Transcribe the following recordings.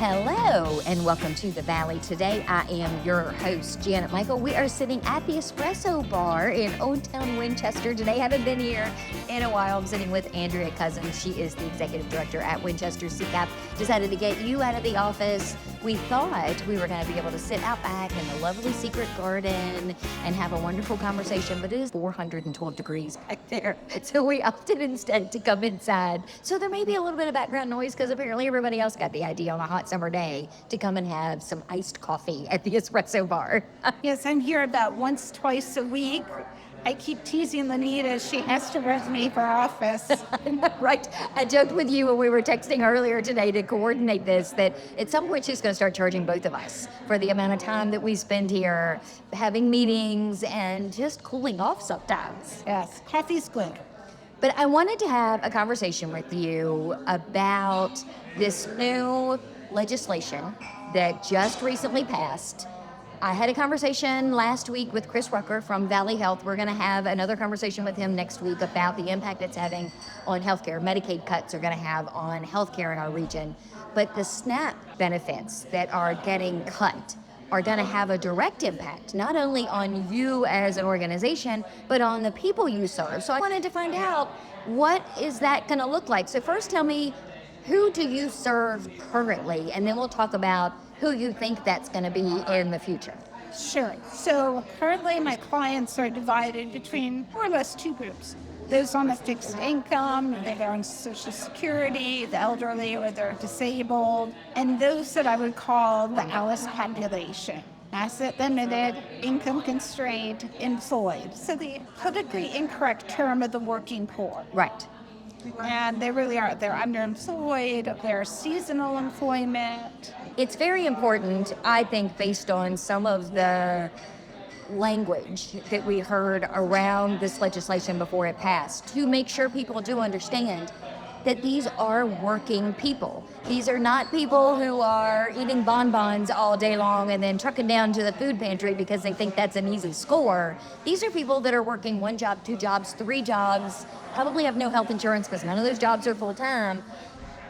Hello and welcome to the Valley. Today I am your host, Janet Michael. We are sitting at the Espresso Bar in Old Town Winchester today. Haven't been here in a while. I'm sitting with Andrea Cosans. She is the Executive Director at Winchester CCAP. Decided to get you out of the office. We thought we were going to be able to sit out back in the lovely secret garden and have a wonderful conversation, but it is 412 degrees back there. So we opted instead to come inside. So there may be a little bit of background noise because apparently everybody else got the idea on a hot summer day to come and have some iced coffee at the Espresso Bar. Yes, I'm here about once, twice a week. I keep teasing Lenita. She has to resume for office. Right. I joked with you when we were texting earlier today to coordinate this, that at some point she's going to start charging both of us for the amount of time that we spend here having meetings and just cooling off sometimes. Yes, coffee's good. But I wanted to have a conversation with you about this new legislation that just recently passed. I had a conversation last week with Chris Rucker from Valley Health. We're going to have another conversation with him next week about the impact it's having on healthcare. Medicaid cuts are going to have on healthcare in our region. But the SNAP benefits that are getting cut are going to have a direct impact, not only on you as an organization, but on the people you serve. So I wanted to find out, what is that going to look like? So first tell me, who do you serve currently? And then we'll talk about who you think that's going to be in the future. Sure. So currently my clients are divided between more or less two groups. Those on a fixed income, they're on Social Security, the elderly or they're disabled, and those that I would call the ALICE population. Asset limited, income constrained, employed. So the politically incorrect term of the working poor. Right. And they really are. They're underemployed, they're seasonal employment. It's very important, I think, based on some of the language that we heard around this legislation before it passed, to make sure people do understand that these are working people. These are not people who are eating bonbons all day long and then trucking down to the food pantry because they think that's an easy score. These are people that are working one job, two jobs, three jobs, probably have no health insurance because none of those jobs are full-time,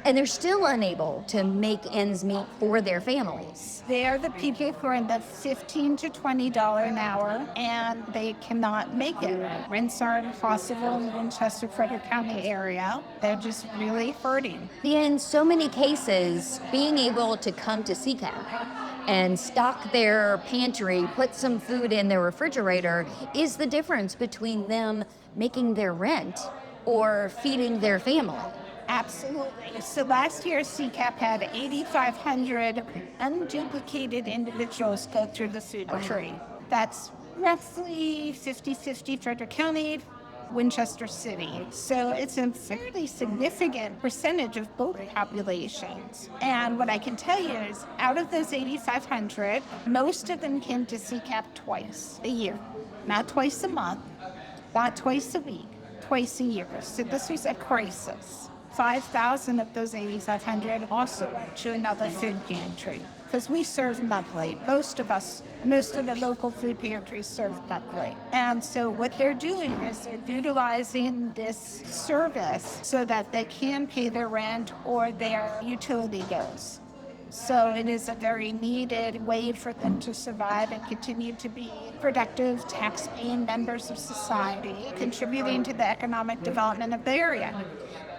and they're still unable to make ends meet for their families. They are the people who are in the $15 to $20 an hour, and they cannot make it. Rents are impossible in the Winchester, Frederick County area. They're just really hurting. In so many cases, being able to come to CCAP and stock their pantry, put some food in their refrigerator, is the difference between them making their rent or feeding their family. Absolutely. So last year, CCAP had 8,500 unduplicated individuals go through the food tree. That's roughly 50-50 Frederick County, Winchester City. So it's a fairly significant percentage of both populations. And what I can tell you is, out of those 8,500, most of them came to CCAP twice a year. Not twice a month, not twice a week, twice a year. So this was a crisis. 5,000 of those 8,500 also went to another food pantry because we serve monthly. Most of the local food pantries serve monthly. And so what they're doing is they're utilizing this service so that they can pay their rent or their utility bills. So it is a very needed way for them to survive and continue to be productive, tax-paying members of society, contributing to the economic development of the area.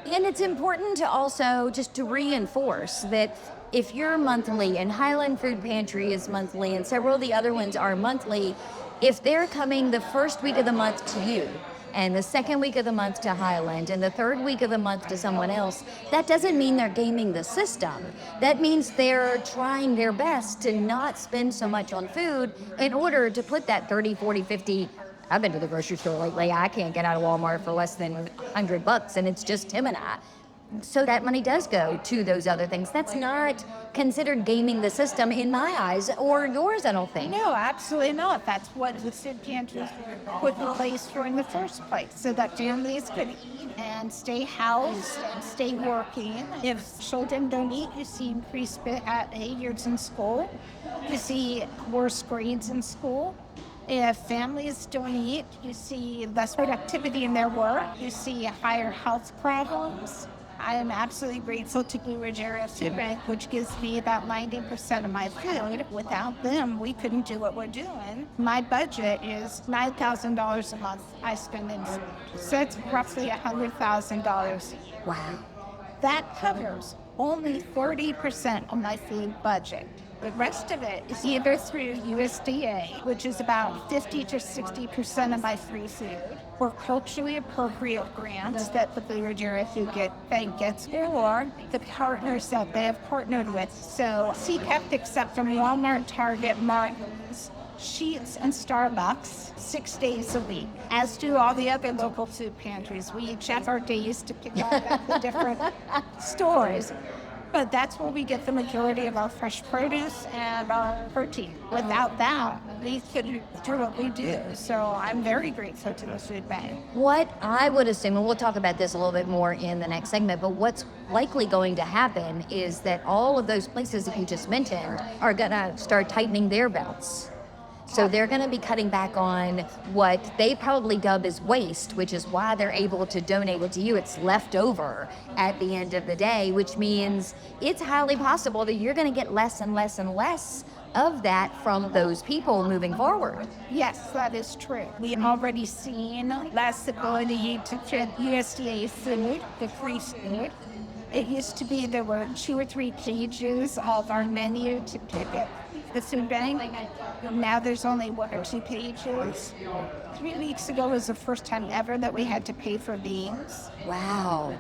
And it's important to also just to reinforce that if you're monthly, and Highland Food Pantry is monthly, and several of the other ones are monthly, if they're coming the first week of the month to you, and the second week of the month to Highland, and the third week of the month to someone else, that doesn't mean they're gaming the system. That means they're trying their best to not spend so much on food in order to put that 30, 40, 50, I've been to the grocery store lately, I can't get out of Walmart for less than $100, and it's just him and I. So that money does go to those other things. That's not considered gaming the system in my eyes, or yours, I don't think. No, absolutely not. That's what the food pantries were put in place for in the first place, so that families could eat and stay housed and stay working. If children don't eat, you see increased behaviors in school. You see worse grades in school. If families don't eat, you see less productivity in their work. You see higher health problems. I am absolutely grateful to Blue Ridge Area Food Bank, which gives me about 90% of my food. Without them, we couldn't do what we're doing. My budget is $9,000 a month I spend in food. So that's roughly $100,000. Wow. That covers only 30% of my food budget. The rest of it is either through USDA, which is about 50 to 60% of my free food, or culturally appropriate grants that the Blue Ridge Area Food Bank gets, or the partners that they have partnered with. So CCAP picks up from Walmart, Target, Martin's, Sheetz, and Starbucks 6 days a week, as do all the other local food pantries. We each have our days to pick up at the different stores. But that's where we get the majority of our fresh produce and our protein. Without that, we couldn't do what we do. So I'm very grateful to the food bank. What I would assume, and we'll talk about this a little bit more in the next segment, but what's likely going to happen is that all of those places that you just mentioned are going to start tightening their belts. So they're going to be cutting back on what they probably dub as waste, which is why they're able to donate it to you. It's left over at the end of the day, which means it's highly possible that you're going to get less and less and less of that from those people moving forward. Yes, that is true. We've already seen less ability to get USDA food, the free food. It used to be there were 2 or 3 pages of our menu to pick it. The food bank. Now there's only 1 or 2 pages. 3 weeks ago was the first time ever that we had to pay for beans. Wow.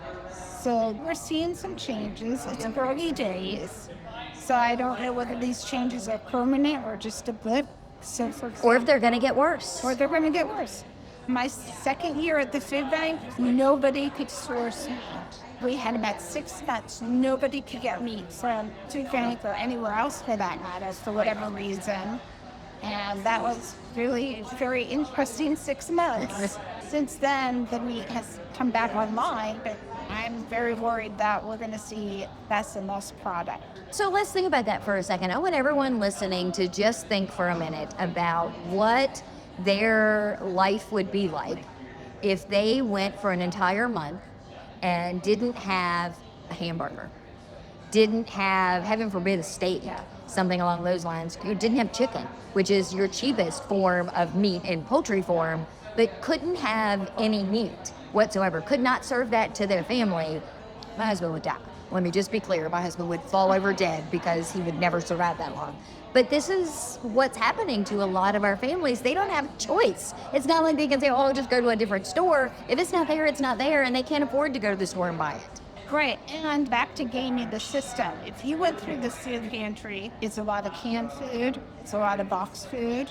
So we're seeing some changes. It's early days. So I don't know whether these changes are permanent or just a blip. So Or if they're going to get worse. Or they're going to get worse. My second year at the food bank, nobody could source meat. We had about 6 months. Nobody could get meat from food bank or anywhere else for that matter, for whatever reason. And that was really very interesting 6 months. Since then, the meat has come back online, but I'm very worried that we're going to see less and less product. So let's think about that for a second. I want everyone listening to just think for a minute about what their life would be like if they went for an entire month and didn't have a hamburger, didn't have, heaven forbid, a steak, something along those lines. You didn't have chicken, which is your cheapest form of meat in poultry form, but couldn't have any meat whatsoever, could not serve that to their family. My husband would die. Let me just be clear, my husband would fall over dead because he would never survive that long. But this is what's happening to a lot of our families. They don't have a choice. It's not like they can say, oh, just go to a different store. If it's not there, it's not there, and they can't afford to go to the store and buy it. Great. And back to gaming the system. If you went through the food pantry, it's a lot of canned food, it's a lot of boxed food.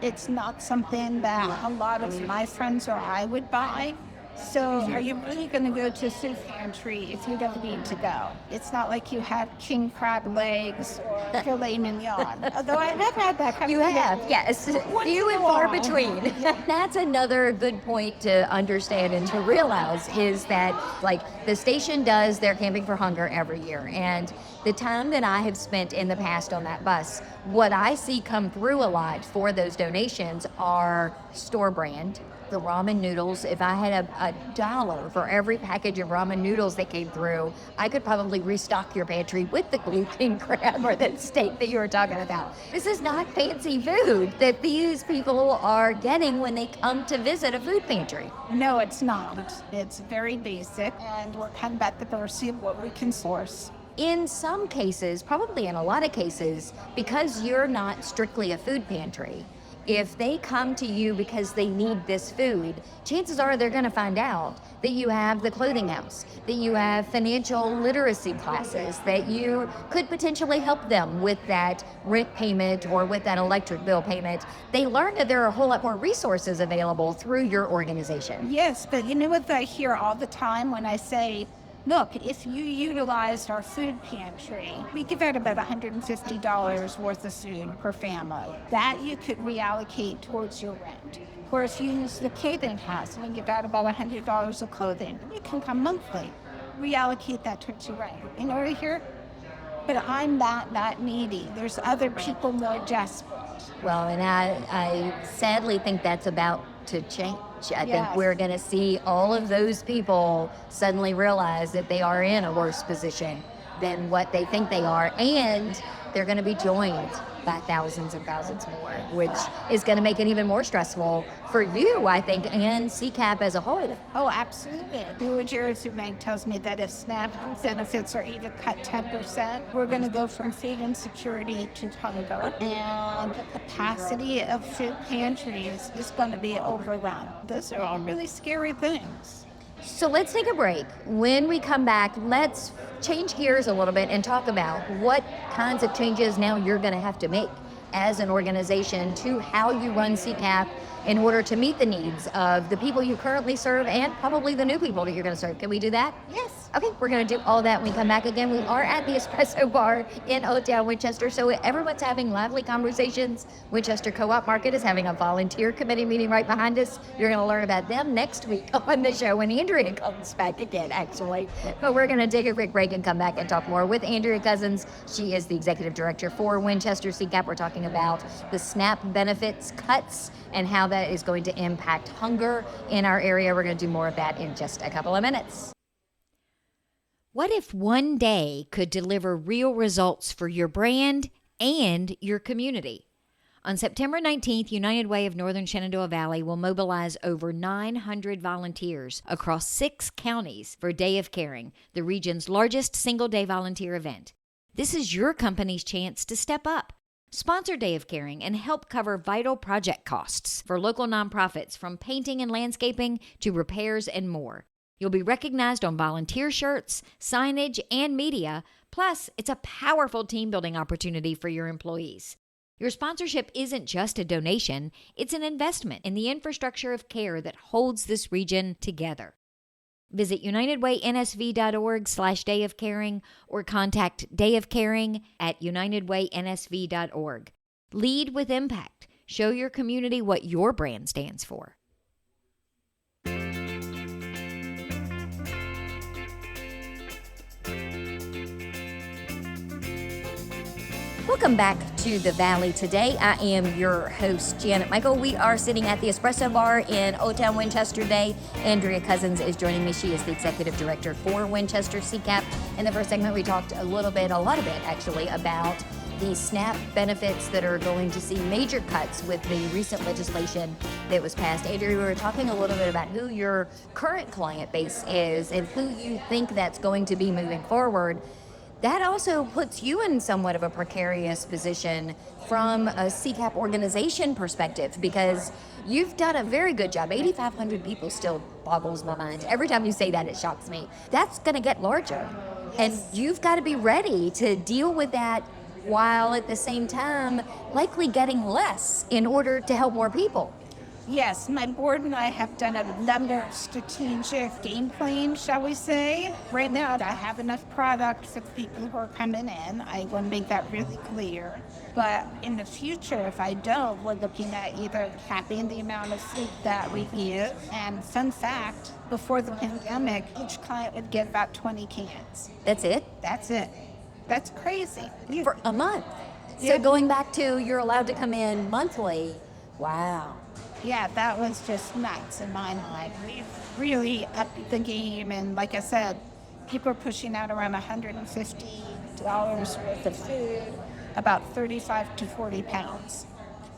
It's not something that a lot of my friends or I would buy. So are you really going to go to a food pantry if you don't need to go? It's not like you have king crab legs or filet mignon. Although I have had that kind You of have, yes. Few and far between. That's another good point to understand and to realize is that, like, the station does their Camping for Hunger every year. And the time that I have spent in the past on that bus, what I see come through a lot for those donations are store brand. The ramen noodles, if I had a $1 for every package of ramen noodles that came through, I could probably restock your pantry with the blue king crab or the steak that you were talking about. This is not fancy food that these people are getting when they come to visit a food pantry. No, it's not. It's very basic, and we're kind of at the mercy of what we can source. In some cases, probably in a lot of cases, because you're not strictly a food pantry, if they come to you because they need this food, chances are they're going to find out that you have the clothing house, that you have financial literacy classes, that you could potentially help them with that rent payment or with that electric bill payment. They learn that there are a whole lot more resources available through your organization. Yes, but you know what I hear all the time when I say, look, if you utilized our food pantry, we give out about $150 worth of food per family. That you could reallocate towards your rent. Or if you use the clothing house, we give out about $100 of clothing. You can come monthly. Reallocate that towards your rent. You know what I hear? But I'm not that needy. There's other people more desperate. Well, and I sadly think that's about to change. I think Yes. we're going to see all of those people suddenly realize that they are in a worse position than what they think they are, and they're going to be joined by thousands and thousands more, which is going to make it even more stressful for you, I think, and CCAP as a whole. Oh, absolutely. New Jersey Bank tells me that if SNAP benefits are even cut 10%, we're going to go from food insecurity to hunger. And the capacity of food pantries is going to be overwhelmed. Those are all really scary things. So let's take a break. When we come back, let's change gears a little bit and talk about what kinds of changes now you're going to have to make as an organization to how you run CCAP in order to meet the needs of the people you currently serve and probably the new people that you're going to serve. Can we do that? Yes. Okay, we're going to do all that when we come back again. We are at the Espresso Bar in Old Town Winchester, so everyone's having lively conversations. Winchester Co-op Market is having a volunteer committee meeting right behind us. You're going to learn about them next week on the show when Andrea comes back again, actually. But we're going to take a quick break and come back and talk more with Andrea Cosans. She is the Executive Director for Winchester CCAP. We're talking about the SNAP benefits cuts and how that is going to impact hunger in our area. We're going to do more of that in just a couple of minutes. What if one day could deliver real results for your brand and your community? On September 19th, United Way of Northern Shenandoah Valley will mobilize over 900 volunteers across 6 counties for Day of Caring, the region's largest single-day volunteer event. This is your company's chance to step up. Sponsor Day of Caring and help cover vital project costs for local nonprofits, from painting and landscaping to repairs and more. You'll be recognized on volunteer shirts, signage, and media. Plus, it's a powerful team-building opportunity for your employees. Your sponsorship isn't just a donation, it's an investment in the infrastructure of care that holds this region together. Visit unitedwaynsv.org/Day of Caring or contact Day of Caring at unitedwaynsv.org. Lead with impact. Show your community what your brand stands for. Welcome back to the Valley today. I am your host, Janet Michael. We are sitting at the Espresso Bar in Old Town Winchester today. Andrea Cosans is joining me. She is the Executive Director for Winchester CCAP. In the first segment, we talked a lot of it actually, about the SNAP benefits that are going to see major cuts with the recent legislation that was passed. Andrea, we were talking a little bit about who your current client base is and who you think that's going to be moving forward. That also puts you in somewhat of a precarious position from a CCAP organization perspective, because you've done a very good job. 8,500 people still boggles my mind. Every time you say that, it shocks me. That's going to get larger. And you've got to be ready to deal with that while at the same time likely getting less in order to help more people. Yes, my board and I have done a number of strategic game plans, shall we say. Right now, I have enough product for the people who are coming in. I want to make that really clear. But in the future, if I don't, we're looking at either capping the amount of food that we give. And fun fact, before the pandemic, each client would get about 20 cans. That's it? That's it. That's crazy. For a month. Yeah. So going back to you're allowed to come in monthly. Wow. Yeah, that was just nuts in my mind. We've really upped the game, and like I said, people are pushing out around $150 worth of food, about 35 to 40 pounds.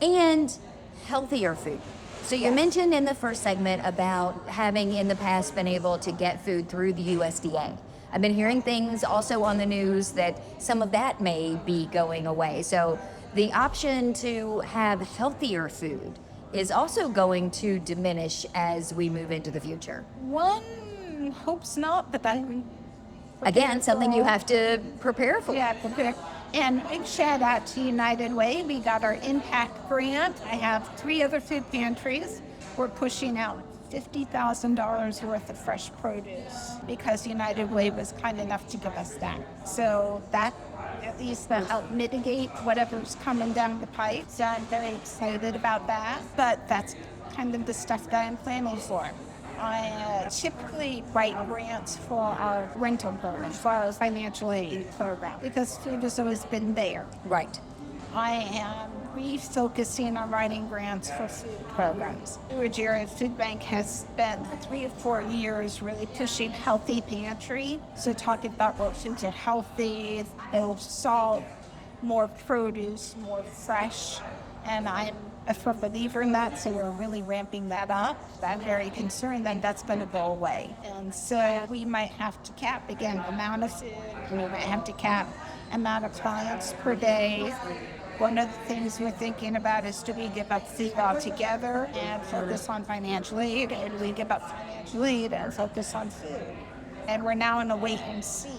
And healthier food. So you mentioned in the first segment about having in the past been able to get food through the USDA. I've been hearing things also on the news that some of that may be going away. So the option to have healthier food is also going to diminish as we move into the future. One hopes not, but then again, something you have to prepare for. Yeah, prepare. And big shout out to United Way. We got our impact grant. I have 3 other food pantries. We're pushing out $50,000 worth of fresh produce because United Way was kind enough to give us that. So that at least will help mitigate whatever's coming down the pipe. So I'm very excited about that. But that's kind of the stuff that I'm planning for. I typically write grants for our rental program, for our financial aid program, because food has always been there. Right. I am refocusing on writing grants for food programs. Nigeria Food Bank has spent 3 or 4 years really pushing healthy pantry. So talking about what foods are healthy, low salt, more produce, more fresh. And I'm a firm believer in that, so we're really ramping that up. I'm very concerned that that's going to go away. And so we might have to cap, again, the amount of food. We might have to cap amount of clients per day. One of the things we're thinking about is, do we give up food altogether and focus on financial aid, or do we give up financial aid and focus on food? And we're now in a wait and see.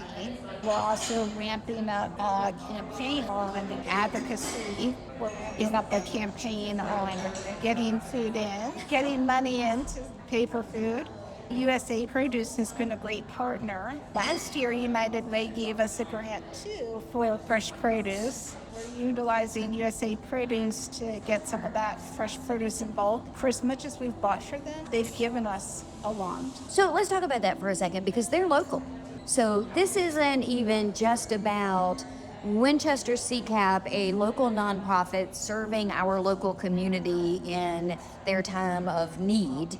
We're also ramping up a campaign on advocacy. We're ramping up a campaign on getting food in, getting money in to pay for food. USA Produce has been a great partner. Last year, United Way gave us a grant too for fresh produce. We're utilizing USA Produce to get some of that fresh produce in bulk. For as much as we've bought for them, they've given us a lot. So let's talk about that for a second, because they're local. So this isn't even just about Winchester CCAP, a local nonprofit serving our local community in their time of need.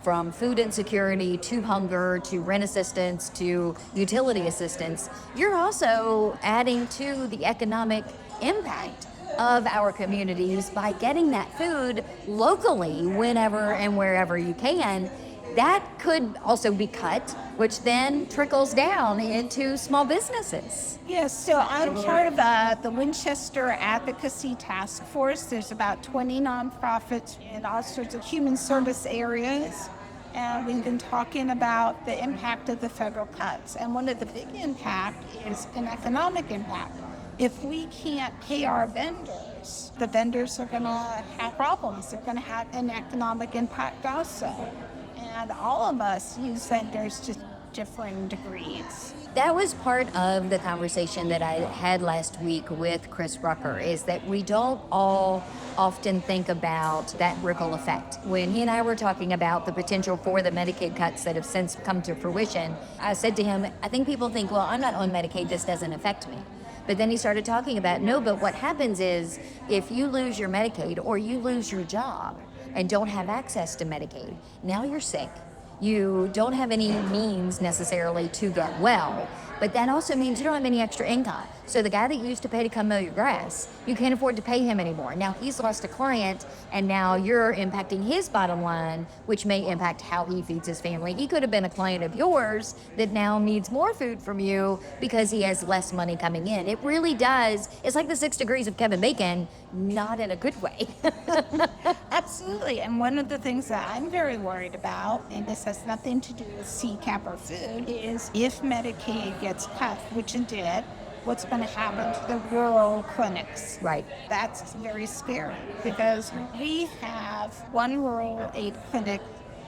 From food insecurity to hunger to rent assistance to utility assistance, you're also adding to the economic impact of our communities by getting that food locally whenever and wherever you can. That could also be cut, which then trickles down into small businesses. Yes, so I'm part of the Winchester Advocacy Task Force. There's about 20 nonprofits in all sorts of human service areas. And we've been talking about the impact of the federal cuts. And one of the big impact is an economic impact. If we can't pay our vendors, the vendors are going to have problems. They're going to have an economic impact also. And all of us use vendors to differing degrees. That was part of the conversation that I had last week with Chris Rucker, is that we don't all often think about that ripple effect. When he and I were talking about the potential for the Medicaid cuts that have since come to fruition, I said to him, I think people think, well, I'm not on Medicaid, this doesn't affect me. But then he started talking about, no, but what happens is if you lose your Medicaid or you lose your job and don't have access to Medicaid, now you're sick. You don't have any means necessarily to get well, but that also means you don't have any extra income. So the guy that you used to pay to come mow your grass, you can't afford to pay him anymore. Now he's lost a client, and now you're impacting his bottom line, which may impact how he feeds his family. He could have been a client of yours that now needs more food from you because he has less money coming in. It really does. It's like the 6 degrees of Kevin Bacon, not in a good way. Absolutely. And one of the things that I'm very worried about, and this has nothing to do with CCAP or food, is if Medicaid gets cut, which it did, what's going to happen to the rural clinics. Right. That's very scary, because we have one rural aid clinic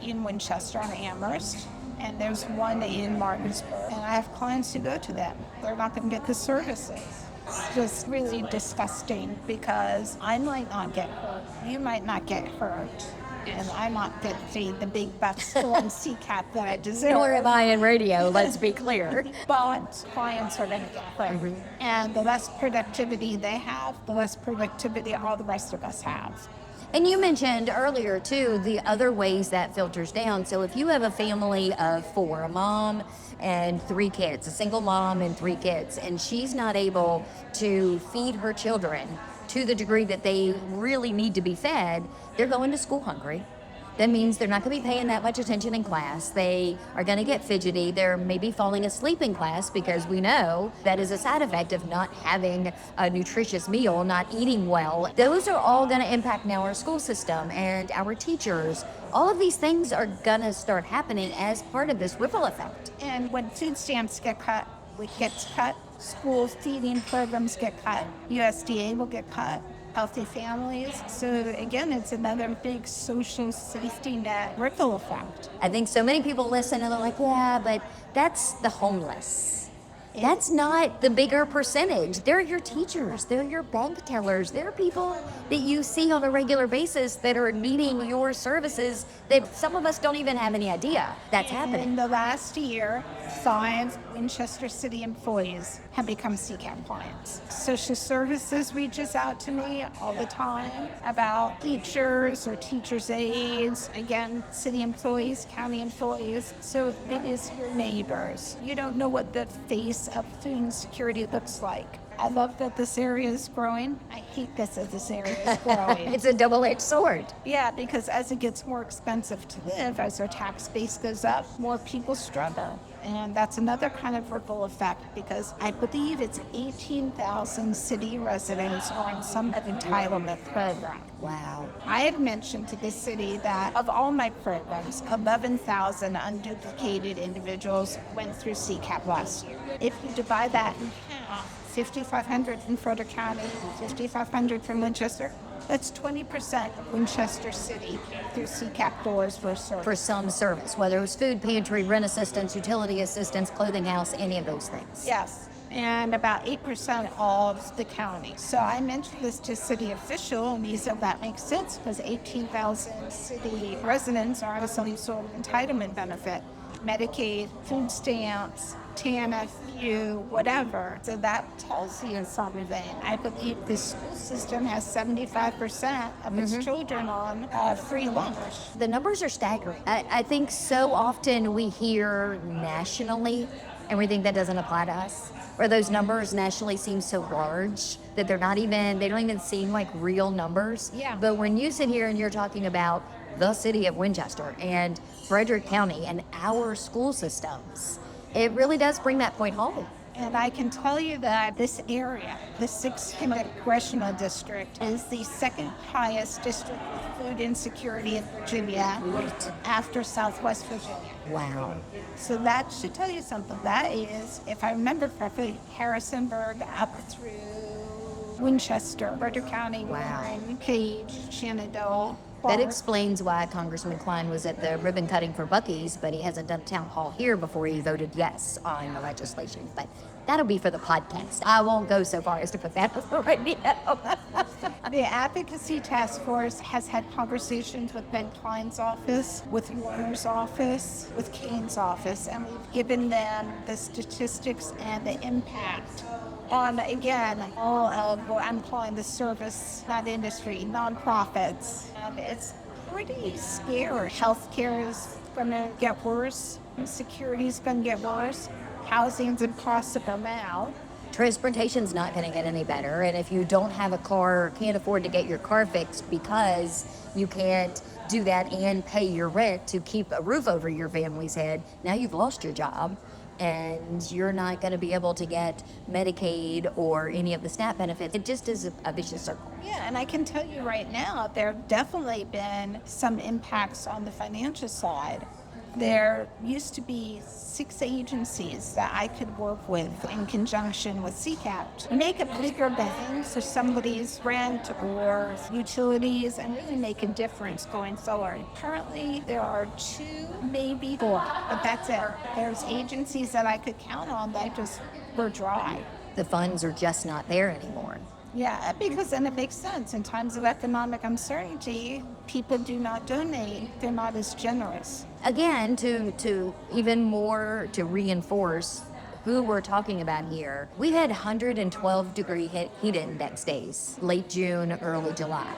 in Winchester on Amherst, and there's one in Martinsburg, and I have clients who go to them. They're not going to get the services. It's just really disgusting, because I might not get hurt, you might not get hurt, and I might get paid the big bucks on CCAP that I deserve. Nor am I in radio, let's be clear. But clients are going to get hurt. Mm-hmm. And the less productivity they have, the less productivity all the rest of us have. And you mentioned earlier, too, the other ways that filters down. So if you have a family of 4, a mom and 3 kids, a single mom and 3 kids, and she's not able to feed her children to the degree that they really need to be fed, they're going to school hungry. That means they're not going to be paying that much attention in class. They are going to get fidgety. They're maybe falling asleep in class, because we know that is a side effect of not having a nutritious meal, not eating well. Those are all going to impact now our school system and our teachers. All of these things are going to start happening as part of this ripple effect. And when food stamps get cut, school feeding programs get cut, USDA will get cut, healthy families. So again, it's another big social safety net ripple effect. I think so many people listen and they're like, yeah, but that's the homeless. That's not the bigger percentage. They're your teachers. They're your bank tellers. They're people that you see on a regular basis that are needing your services that some of us don't even have any idea that's happening. In the last year, 5 Winchester City employees have become CCAP clients. Social services reaches out to me all the time about teachers or teachers' aides, again, city employees, county employees. So it is your neighbors. You don't know what the face of food insecurity looks like. I love that this area is growing. I hate this area is growing. It's a double-edged sword. Yeah, because as it gets more expensive to live, as our tax base goes up, more people struggle. And that's another kind of ripple effect, because I believe it's 18,000 city residents are on some entitlement program. Wow. I had mentioned to the city that of all my programs, 11,000 unduplicated individuals went through CCAP last year. If you divide that in half, 5,500 from Frederick County, 5,500 from Winchester, that's 20% of Winchester City through CCAP doors for service. For some service, whether it was food pantry, rent assistance, utility assistance, clothing house, any of those things. Yes, and about 8% of the county. So I mentioned this to city official, and he said that makes sense because 18,000 city residents are on some sort of entitlement benefit, Medicaid, food stamps, TANF, whatever. So that tells you something. I believe the school system has 75% of its children on free lunch. The numbers are staggering. I think so often we hear nationally, and we think that doesn't apply to us, or those numbers nationally seem so large that they don't even seem like real numbers. Yeah. But when you sit here and you're talking about the city of Winchester and Frederick County and our school systems, it really does bring that point home. And I can tell you that this area, the 6th Congressional District, is the second highest district of food insecurity in Virginia after Southwest Virginia. Wow. So that should tell you something. That is, if I remember correctly, Harrisonburg up through Winchester, Frederick County, Warren, Cage, Shenandoah. That explains why Congressman Klein was at the ribbon cutting for Buc-ee's, but he hasn't done town hall here before he voted yes on the legislation. But that'll be for the podcast. I won't go so far as to put that on the radio. The Advocacy Task Force has had conversations with Ben Klein's office, with Warner's office, with Kane's office, and we've given them the statistics and the impact on, again, all of what I'm calling the service, not industry, nonprofits. And it's pretty scary. Healthcare is going to get worse. Security is going to get worse. Housing's impossible now. Transportation's not going to get any better, and if you don't have a car, can't afford to get your car fixed because you can't do that and pay your rent to keep a roof over your family's head, now you've lost your job. And you're not going to be able to get Medicaid or any of the SNAP benefits. It just is a vicious circle. Yeah, and I can tell you right now, there have definitely been some impacts on the financial side. There used to be 6 agencies that I could work with in conjunction with CCAP to make a bigger bang so somebody's rent or utilities and really make a difference going forward. Currently, there are 2, maybe 4, but that's it. There's agencies that I could count on that just were dry. The funds are just not there anymore. Yeah, because then it makes sense. In times of economic uncertainty, people do not donate. They're not as generous. Again, to even more to reinforce who we're talking about here, we had 112-degree heat index days, late June, early July.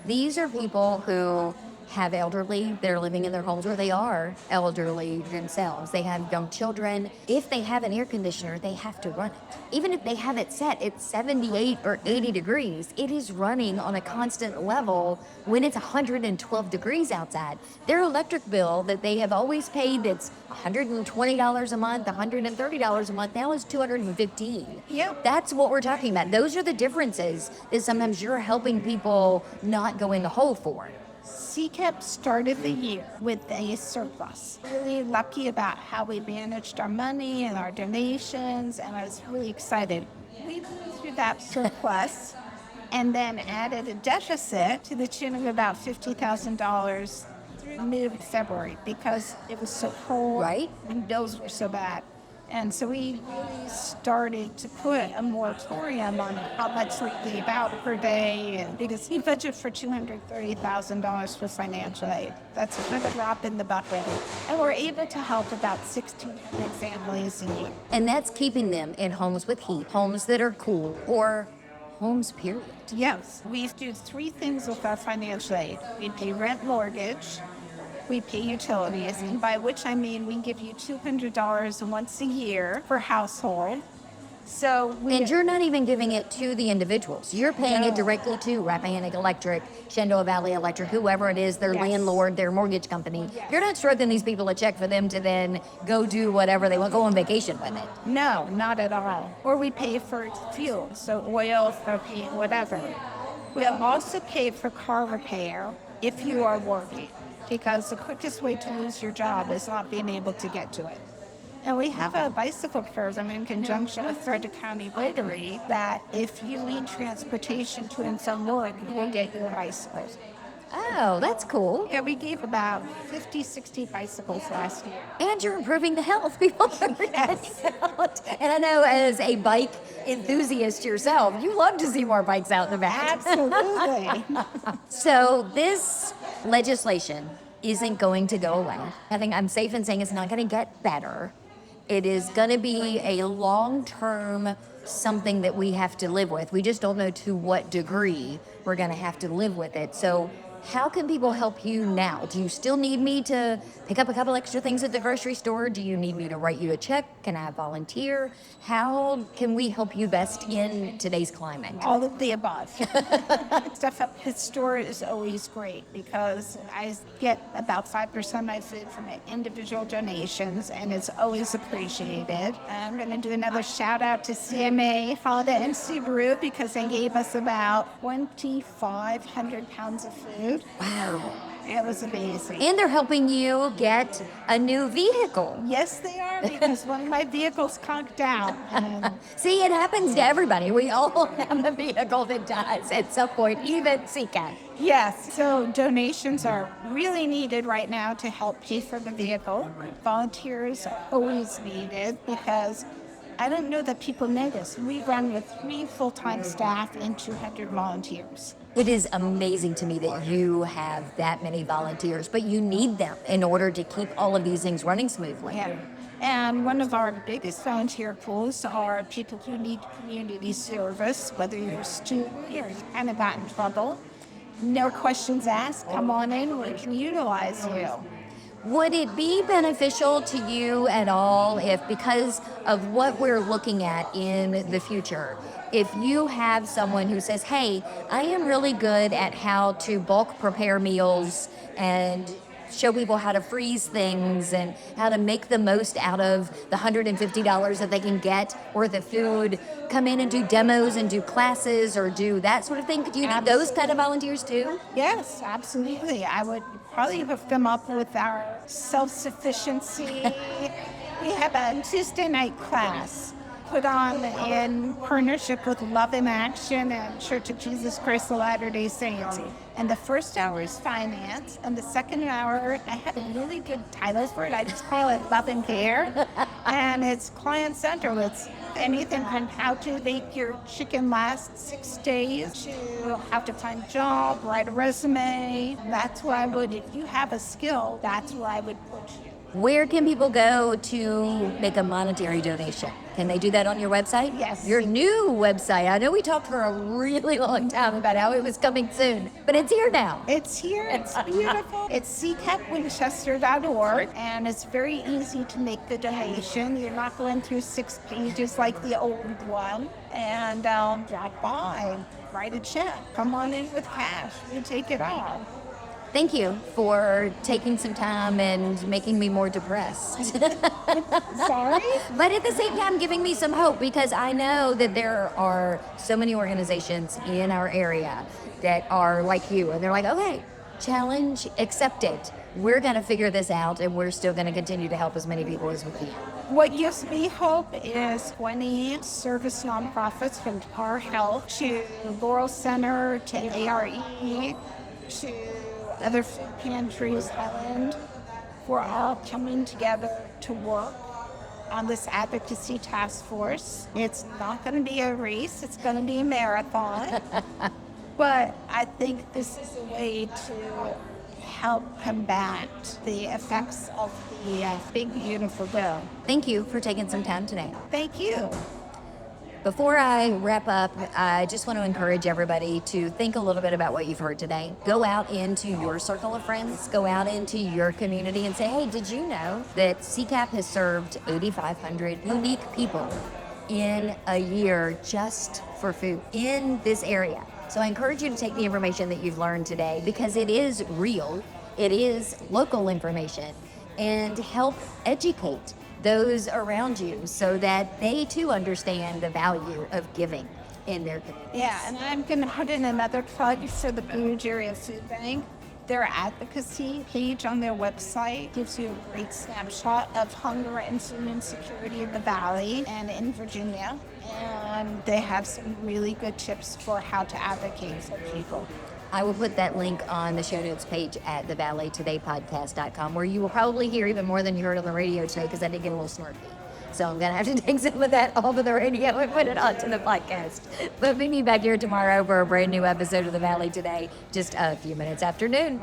These are people who have elderly, they're living in their homes, or they are elderly themselves. They have young children. If they have an air conditioner, they have to run it. Even if they have it set at 78 or 80 degrees, it is running on a constant level when it's 112 degrees outside. Their electric bill that they have always paid, that's $120 a month, $130 a month, now is $215. Yep. That's what we're talking about. Those are the differences that sometimes you're helping people not go in the hole for. CCAP started the year with a surplus. Really lucky about how we managed our money and our donations, and I was really excited. We blew through that surplus and then added a deficit to the tune of about $50,000 through mid-February because it was so cold Right. and bills were so bad. And so we really started to put a moratorium on how much we gave out per day, and because we budget for $230,000 for financial aid. That's a drop in the bucket. And we're able to help about 1,600 families a year. And that's keeping them in homes with heat, homes that are cool, or homes, period. Yes, we do three things with our financial aid. We pay rent, mortgage, we pay utilities, and by which I mean we give you $200 once a year per household. So And you're not even giving it to the individuals. You're paying it No. directly to Rappahannock Electric, Shenandoah Valley Electric, whoever it is, their Yes. landlord, their mortgage company. Yes. You're not stroking these people a check for them to then go do whatever they want, go on vacation with it. No, not at all. Or we pay for fuel, so oil, propane, whatever. We'll also pay for car repair if you are working, because the quickest way to lose your job is not being able to get to it. And we have a bicycle program in conjunction with Frederick County Rotary that if you need transportation to and from work, we'll get you a bicycle. Oh, that's cool. Yeah, we gave about 50, 60 bicycles last year. And you're improving the health. People are Yes. out. And I know as a bike enthusiast yourself, you love to see more bikes out in the back. Absolutely. So this legislation isn't going to go away. I think I'm safe in saying it's not going to get better. It is going to be a long-term something that we have to live with. We just don't know to what degree we're going to have to live with it. So how can people help you now? Do you still need me to pick up a couple extra things at the grocery store? Do you need me to write you a check? Can I volunteer? How can we help you best in today's climate? All of the above. Stuff up his store is always great because I get about 5% of my food from individual donations, and it's always appreciated. I'm going to do another shout out to CMA, Honda, and Subaru because they gave us about 2,500 pounds of food. Wow. It was amazing. And they're helping you get a new vehicle. Yes, they are, because one of my vehicles conked out. And See, it happens to everybody. We all have a vehicle that dies at some point, even CCAP. yes, so donations are really needed right now to help pay for the vehicle. Volunteers are always needed because I don't know that people know this. We run with 3 full-time staff and 200 volunteers. It is amazing to me that you have that many volunteers, but you need them in order to keep all of these things running smoothly. Yeah. And one of our biggest volunteer pools are people who need community service, whether you're a student or you kind of got in trouble. No questions asked, come on in, we can utilize you. Would it be beneficial to you at all if, because of what we're looking at in the future, if you have someone who says, hey, I am really good at how to bulk prepare meals and show people how to freeze things and how to make the most out of the $150 that they can get worth of food, come in and do demos and do classes or do that sort of thing? Do you need those kind of volunteers too? Yes, absolutely. I would probably hook them up with our self-sufficiency. We have a Tuesday night class put on in partnership with Love in Action and Church of Jesus Christ of Latter-day Saints. And the first hour is finance, and the second hour, I have a really good title for it. I just call it Love and Care. And it's client-centered. It's anything from how to make your chicken last 6 days to how to find a job, write a resume. That's where I would, if you have a skill, that's where I would put you. Where can people go to make a monetary donation? Can they do that on your website? Yes. Your new website. I know we talked for a really long time about how it was coming soon, but it's here now. It's here, it's beautiful. It's ccapwinchester.org, and it's very easy to make the donation. You're not going through 6 pages like the old one. And drop by, write a check, come on in with cash, you take it all. Thank you for taking some time and making me more depressed. Sorry? But at the same time, giving me some hope because I know that there are so many organizations in our area that are like you. And they're like, okay, challenge accepted. We're going to figure this out and we're still going to continue to help as many people as we can. What gives me hope is 20 service nonprofits from Our Health to Laurel Center to ARE to other food pantries, Highland, we're all coming together to work on this advocacy task force. It's not going to be a race, it's going to be a marathon. But I think this is a way to help combat the effects of the big, beautiful bill. Thank you for taking some time today. Thank you. Before I wrap up, I just want to encourage everybody to think a little bit about what you've heard today. Go out into your circle of friends, go out into your community and say, hey, did you know that CCAP has served 8,500 unique people in a year just for food in this area? So I encourage you to take the information that you've learned today, because it is real, it is local information, and help educate those around you so that they too understand the value of giving in their community. Yeah, and I'm going to put in another plug for the Blue Area Food Bank. Their advocacy page on their website gives you a great snapshot of hunger and food insecurity in the Valley and in Virginia. And they have some really good tips for how to advocate for people. I will put that link on the show notes page at thevalleytodaypodcast.com, where you will probably hear even more than you heard on the radio today, because I did get a little snarky. So I'm going to have to take some of that off of the radio and put it onto the podcast. But meet me back here tomorrow for a brand new episode of The Valley Today, just a few minutes after noon.